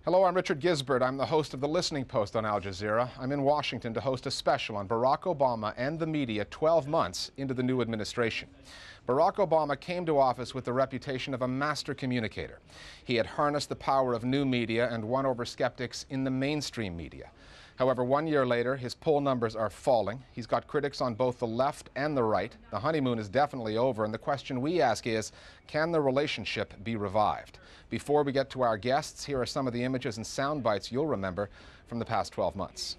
Hello, I'm Richard Gizbert. I'm the host of The Listening Post on Al Jazeera. I'm in Washington to host a special on Barack Obama and the media 12 months into the new administration. Barack Obama came to office with the reputation of a master communicator. He had harnessed the power of new media and won over skeptics in the mainstream media. However, 1 year later, his poll numbers are falling. He's got critics on both the left and the right. The honeymoon is definitely over, and the question we ask is, can the relationship be revived? Before we get to our guests, here are some of the images and sound bites you'll remember from the past 12 months.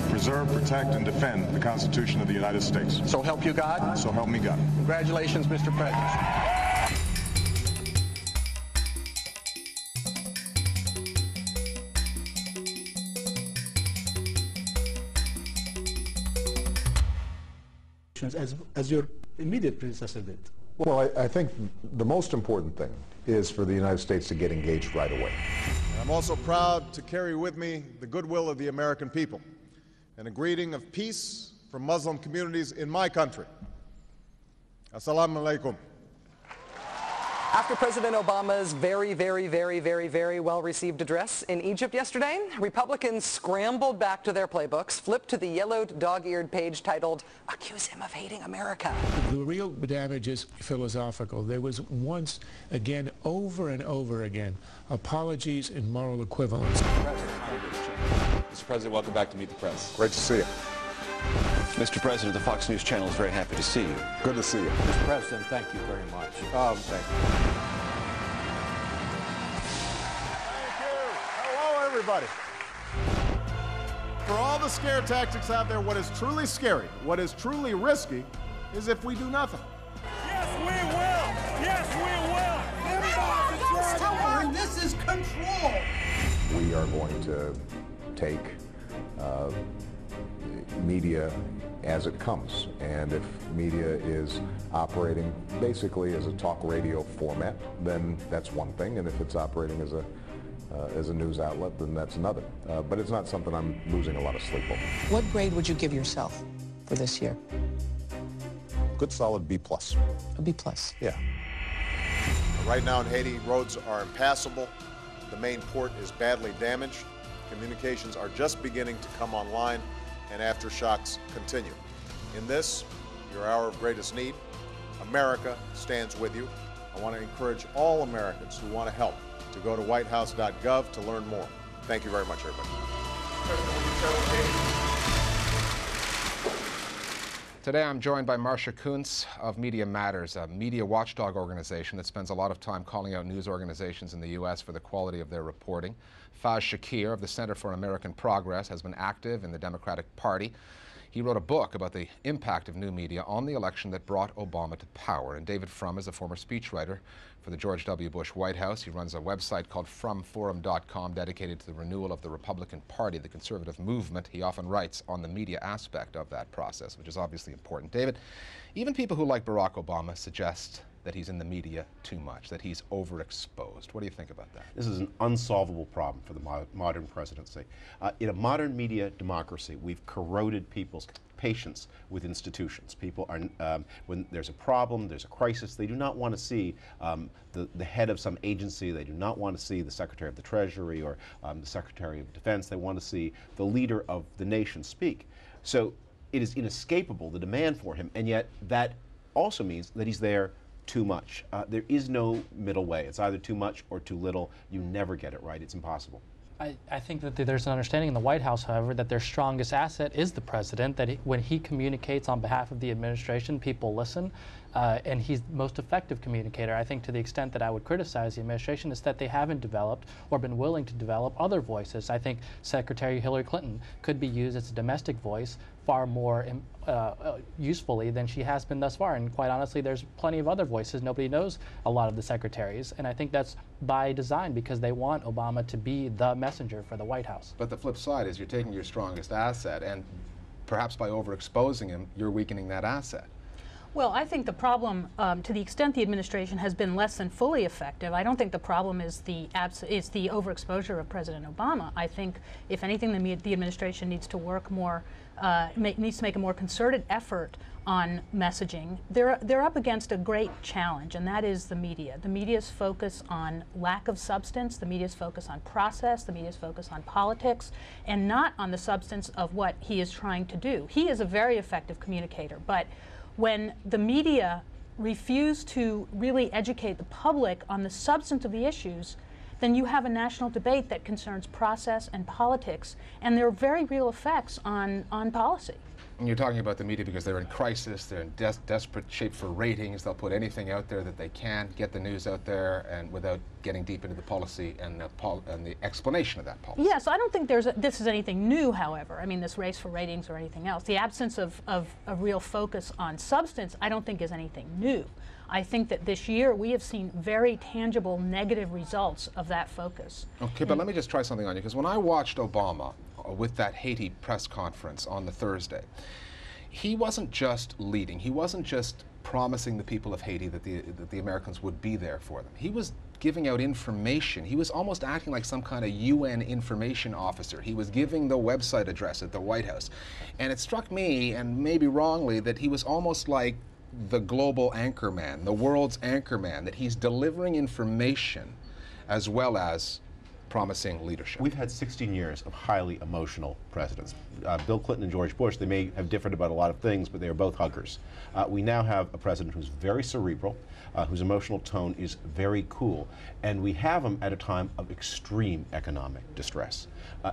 Preserve, protect, and defend the Constitution of the United States. So help you God? So help me God. Congratulations, Mr. President. As your immediate predecessor did. Well, I think the most important thing is for the United States to get engaged right away. I'm also proud to carry with me the goodwill of the American people and a greeting of peace from Muslim communities in my country. Assalamu alaikum. After President Obama's very well-received address in Egypt yesterday, Republicans scrambled back to their playbooks, flipped to the yellowed, dog-eared page titled, "Accuse him of hating America." The real damage is philosophical. There was once again, over and over again, apologies and moral equivalence. Mr. President, welcome back to Meet the Press. Great to see you. Mr. President, the Fox News Channel is very happy to see you. Good to see you. Mr. President, thank you very much. Thank you. Thank you. Hello, everybody. For all the scare tactics out there, what is truly scary, what is truly risky, is if we do nothing. Yes, we will. Yes, we will. This is control. We are going to take media as it comes, and if media is operating basically as a talk radio format, then that's one thing, and if it's operating as a news outlet, then that's another. But it's not something I'm losing a lot of sleep over. What grade would you give yourself for this year? Good solid B+. A B+. Yeah. Right now in Haiti, roads are impassable. The main port is badly damaged. Communications are just beginning to come online, and aftershocks continue. In this, your hour of greatest need, America stands with you. I want to encourage all Americans who want to help to go to whitehouse.gov to learn more. Thank you very much, everybody. Today I'm joined by Marcia Kuntz of Media Matters, a media watchdog organization that spends a lot of time calling out news organizations in the U.S. for the quality of their reporting. Faz Shakir of the Center for American Progress has been active in the Democratic Party. He wrote a book about the impact of new media on the election that brought Obama to power. And David Frum is a former speechwriter for the George W. Bush White House. He runs a website called frumforum.com dedicated to the renewal of the Republican Party, the conservative movement. He often writes on the media aspect of that process, which is obviously important. David, even people who like Barack Obama suggest that he's in the media too much, that he's overexposed. What do you think about that? This is an unsolvable problem for the modern presidency. In a modern media democracy, we've corroded people's patience with institutions. People are, when there's a problem, there's a crisis, they do not want to see the head of some agency, they do not want to see the Secretary of the Treasury or the Secretary of Defense, they want to see the leader of the nation speak. So it is inescapable, the demand for him, and yet that also means that he's there too much. There is no middle way. It's either too much or too little. You never get it right. It's impossible. I think that there's an understanding in the White House, however, that their strongest asset is the president, that when he communicates on behalf of the administration, people listen, and he's the most effective communicator. I think to the extent that I would criticize the administration is that they haven't developed or been willing to develop other voices. I think Secretary Hillary Clinton could be used as a domestic voice far more usefully than she has been thus far. And quite honestly, there's plenty of other voices. Nobody knows a lot of the secretaries. And I think that's by design because they want Obama to be the messenger for the White House. But the flip side is you're taking your strongest asset and perhaps by overexposing him, you're weakening that asset. Well, I think the problem, to the extent the administration has been less than fully effective, I don't think the problem is the overexposure of President Obama. I think, if anything, the administration needs to work more, needs to make a more concerted effort on messaging. They're up against a great challenge, and that is the media. The media's focus on lack of substance, the media's focus on process, the media's focus on politics, and not on the substance of what he is trying to do. He is a very effective communicator, but when the media refuse to really educate the public on the substance of the issues, then you have a national debate that concerns process and politics, and there are very real effects on policy. And you're talking about the media because they're in crisis, they're in desperate shape for ratings, they'll put anything out there that they can, get the news out there, and without getting deep into the policy and the explanation of that policy. Yes, I don't think this is anything new, however. I mean, this race for ratings or anything else. The absence of a real focus on substance, I don't think is anything new. I think that this year we have seen very tangible negative results of that focus. Okay, but let me just try something on you, because when I watched Obama with that Haiti press conference on the Thursday, he wasn't just leading, he wasn't just promising the people of Haiti that the Americans would be there for them. He was giving out information. He was almost acting like some kind of UN information officer. He was giving the website address at the White House. And it struck me, and maybe wrongly, that he was almost like the global anchorman, the world's anchorman, that he's delivering information as well as promising leadership. We've had 16 years of highly emotional presidents. Bill Clinton and George Bush, they may have differed about a lot of things, but they are both huggers. We now have a president who's very cerebral, whose emotional tone is very cool, and we have him at a time of extreme economic distress.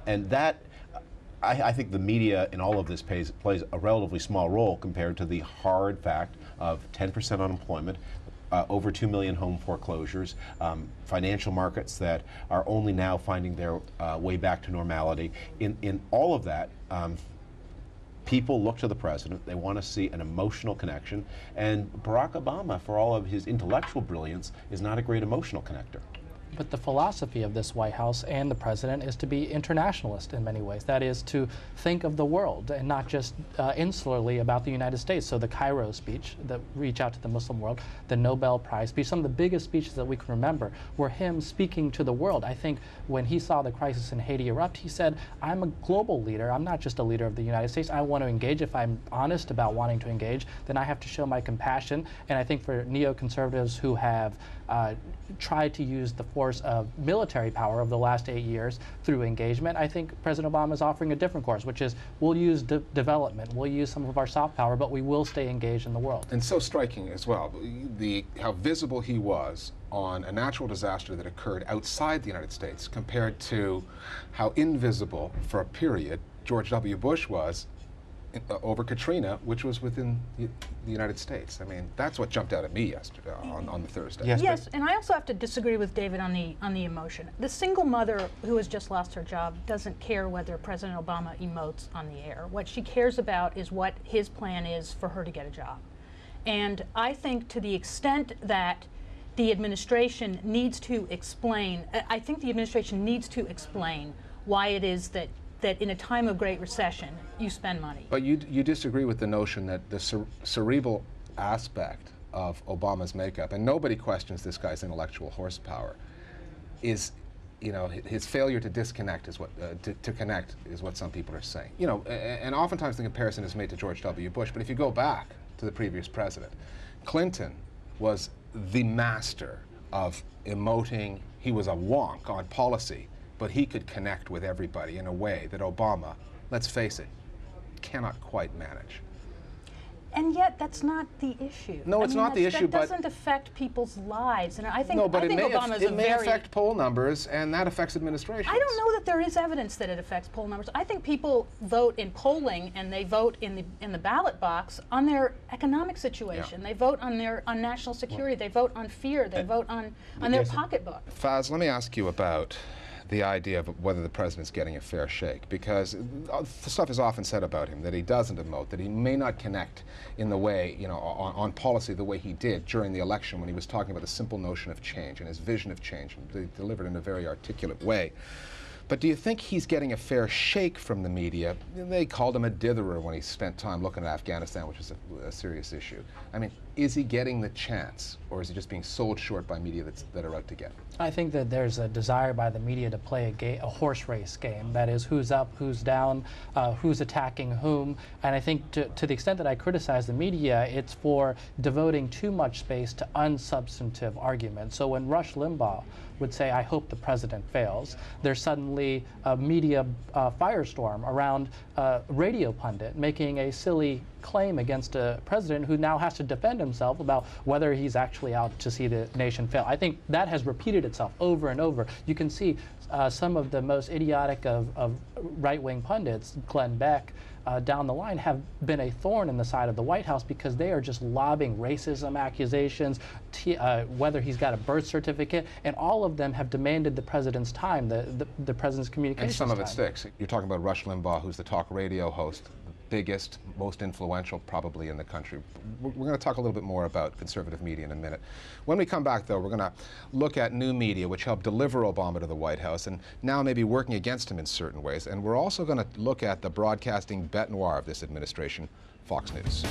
And that, I think the media in all of this plays a relatively small role compared to the hard fact of 10% unemployment, over 2 million home foreclosures, financial markets that are only now finding their way back to normality. In all of that, people look to the president. They want to see an emotional connection. And Barack Obama, for all of his intellectual brilliance, is not a great emotional connector. But the philosophy of this White House and the president is to be internationalist in many ways. That is to think of the world and not just insularly about the United States. So the Cairo speech, that reach out to the Muslim world, the Nobel Prize speech, some of the biggest speeches that we can remember were him speaking to the world. I think when he saw the crisis in Haiti erupt, he said, I'm a global leader. I'm not just a leader of the United States. I want to engage. If I'm honest about wanting to engage, then I have to show my compassion. And I think for neoconservatives who have tried to use the force of military power over the last 8 years through engagement, I think President Obama is offering a different course, which is we'll use development, we'll use some of our soft power, but we will stay engaged in the world. And so striking as well, how visible he was on a natural disaster that occurred outside the United States compared to how invisible for a period George W. Bush was over Katrina, which was within the United States. I mean, that's what jumped out at me yesterday on the Thursday. Yes, and I also have to disagree with David on the emotion. The single mother who has just lost her job doesn't care whether President Obama emotes on the air. What she cares about is what his plan is for her to get a job. And I think to the extent that the administration needs to explain, I think the administration needs to explain why it is that in a time of great recession, you spend money. But you disagree with the notion that the cerebral aspect of Obama's makeup, and nobody questions this guy's intellectual horsepower, is, you know, his failure to disconnect is what, to connect is what some people are saying. You know, and oftentimes the comparison is made to George W. Bush, but if you go back to the previous president, Clinton was the master of emoting. He was a wonk on policy, but he could connect with everybody in a way that Obama, let's face it, cannot quite manage. And yet, that's not the issue. No, it's not the issue, but that doesn't affect people's lives. And I think, no, but I think Obama's it may affect poll numbers, and that affects administration. I don't know that there is evidence that it affects poll numbers. I think people vote in polling, and they vote in the ballot box on their economic situation. Yeah. They vote on national security. They vote on fear. They vote on their pocketbook. Faz, let me ask you about the idea of whether the president's getting a fair shake, because the stuff is often said about him that he doesn't emote, that he may not connect in the way, you know, on policy the way he did during the election when he was talking about the simple notion of change and his vision of change, and delivered in a very articulate way. But do you think he's getting a fair shake from the media? They called him a ditherer when he spent time looking at Afghanistan, which is a serious issue. I mean, is he getting the chance, or is he just being sold short by media that are out to get him? I think that there's a desire by the media to play a horse race game. That is, who's up, who's down, who's attacking whom. And I think to the extent that I criticize the media, it's for devoting too much space to unsubstantive arguments. So when Rush Limbaugh would say, I hope the president fails, there's suddenly a media firestorm around a radio pundit making a silly claim against a president who now has to defend himself about whether he's actually out to see the nation fail. I think that has repeated itself over and over. You can see some of the most idiotic of right-wing pundits, Glenn Beck, down the line, have been a thorn in the side of the White House because they are just lobbing racism accusations, whether he's got a birth certificate, and all of them have demanded the president's time, the president's communications time. And some of it sticks. You're talking about Rush Limbaugh, who's the talk radio host, the biggest, most influential probably in the country. We're going to talk a little bit more about conservative media in a minute. When we come back, though, we're going to look at new media, which helped deliver Obama to the White House and now may be working against him in certain ways. And we're also going to look at the broadcasting bête noire of this administration, Fox News.